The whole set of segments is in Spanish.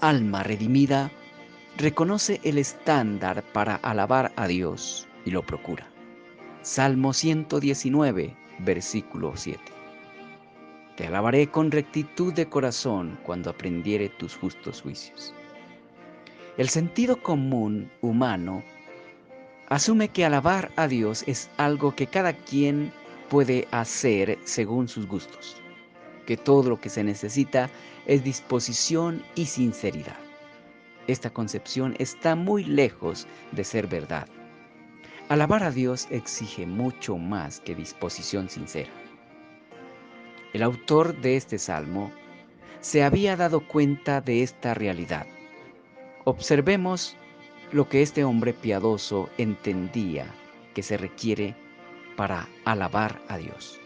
alma redimida reconoce el estándar para alabar a Dios y lo procura. Salmo 119, versículo 7. Te alabaré con rectitud de corazón cuando aprendiere tus justos juicios. El sentido común humano asume que alabar a Dios es algo que cada quien puede hacer según sus gustos, que todo lo que se necesita es disposición y sinceridad. Esta concepción está muy lejos de ser verdad. Alabar a Dios exige mucho más que disposición sincera. El autor de este salmo se había dado cuenta de esta realidad. Observemos lo que este hombre piadoso entendía que se requiere para alabar a Dios.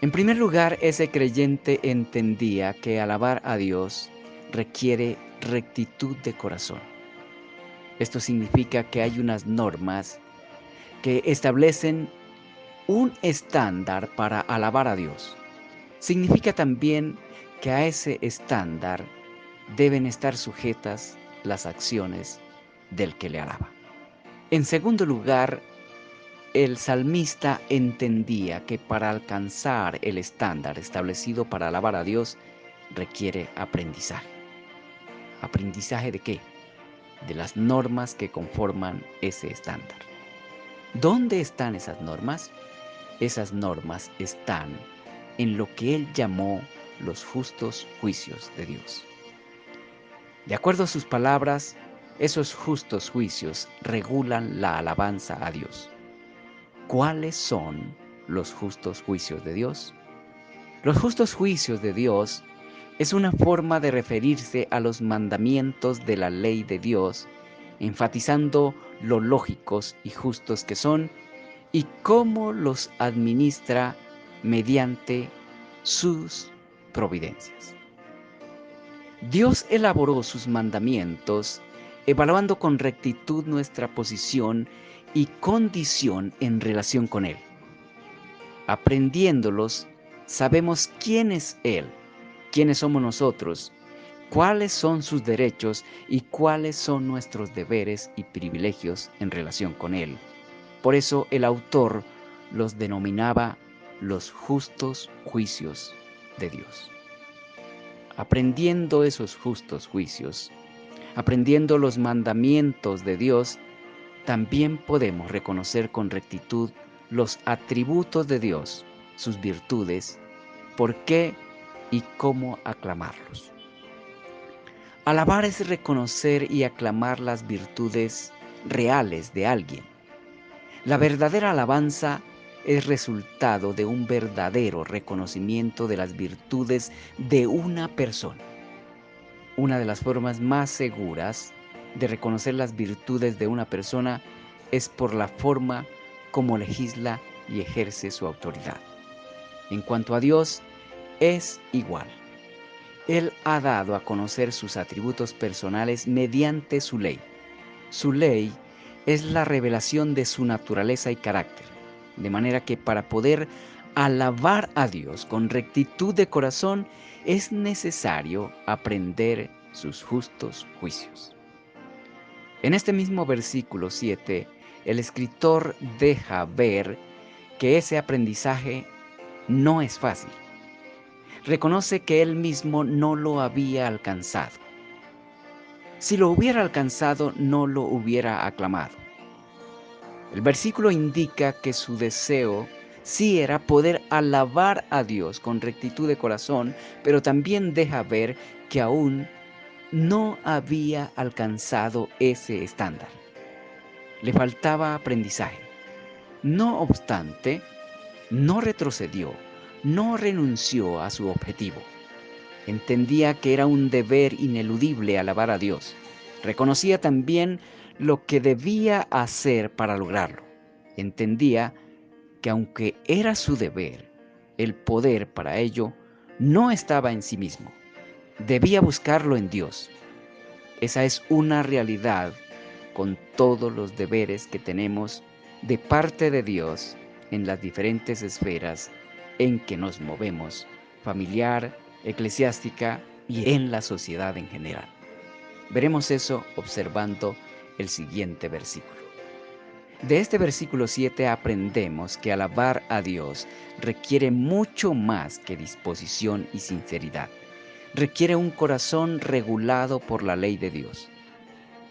En primer lugar, ese creyente entendía que alabar a Dios requiere rectitud de corazón. Esto significa que hay unas normas que establecen un estándar para alabar a Dios. Significa también que a ese estándar deben estar sujetas las acciones del que le alaba. En segundo lugar, el salmista entendía que para alcanzar el estándar establecido para alabar a Dios requiere aprendizaje. ¿Aprendizaje de qué? De las normas que conforman ese estándar. ¿Dónde están esas normas? Esas normas están en lo que él llamó los justos juicios de Dios. De acuerdo a sus palabras, esos justos juicios regulan la alabanza a Dios. ¿Cuáles son los justos juicios de Dios? Los justos juicios de Dios es una forma de referirse a los mandamientos de la ley de Dios, enfatizando lo lógicos y justos que son y cómo los administra mediante sus providencias. Dios elaboró sus mandamientos evaluando con rectitud nuestra posición y condición en relación con Él. Aprendiéndolos, sabemos quién es Él, quiénes somos nosotros, cuáles son sus derechos y cuáles son nuestros deberes y privilegios en relación con Él. Por eso el autor los denominaba los justos juicios de Dios. Aprendiendo esos justos juicios, aprendiendo los mandamientos de Dios, también podemos reconocer con rectitud los atributos de Dios, sus virtudes, por qué y cómo aclamarlos. Alabar es reconocer y aclamar las virtudes reales de alguien. La verdadera alabanza es resultado de un verdadero reconocimiento de las virtudes de una persona. Una de las formas más seguras de reconocer las virtudes de una persona es por la forma como legisla y ejerce su autoridad. En cuanto a Dios, es igual. Él ha dado a conocer sus atributos personales mediante su ley. Su ley es la revelación de su naturaleza y carácter, de manera que para poder alabar a Dios con rectitud de corazón es necesario aprender sus justos juicios. En este mismo versículo 7, el escritor deja ver que ese aprendizaje no es fácil. Reconoce que él mismo no lo había alcanzado. Si lo hubiera alcanzado, no lo hubiera aclamado. El versículo indica que su deseo sí era poder alabar a Dios con rectitud de corazón, pero también deja ver que aún no había alcanzado ese estándar. Le faltaba aprendizaje. No obstante, no retrocedió, no renunció a su objetivo. Entendía que era un deber ineludible alabar a Dios. Reconocía también lo que debía hacer para lograrlo. Entendía que aunque era su deber, el poder para ello no estaba en sí mismo. Debía buscarlo en Dios. Esa es una realidad con todos los deberes que tenemos de parte de Dios en las diferentes esferas en que nos movemos, familiar, eclesiástica y en la sociedad en general. Veremos eso observando el siguiente versículo. De este versículo 7 aprendemos que alabar a Dios requiere mucho más que disposición y sinceridad. Requiere un corazón regulado por la ley de Dios.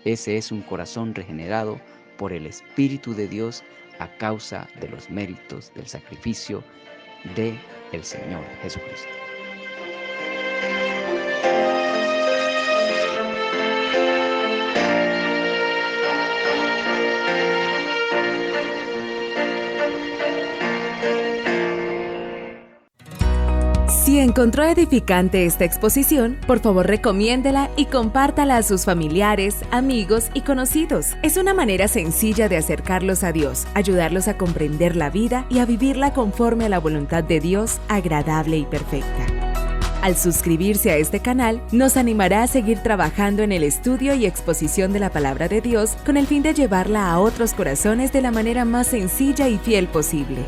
Ese es un corazón regenerado por el Espíritu de Dios a causa de los méritos del sacrificio de el Señor Jesucristo. Si encontró edificante esta exposición, por favor recomiéndela y compártala a sus familiares, amigos y conocidos. Es una manera sencilla de acercarlos a Dios, ayudarlos a comprender la vida y a vivirla conforme a la voluntad de Dios, agradable y perfecta. Al suscribirse a este canal, nos animará a seguir trabajando en el estudio y exposición de la Palabra de Dios con el fin de llevarla a otros corazones de la manera más sencilla y fiel posible.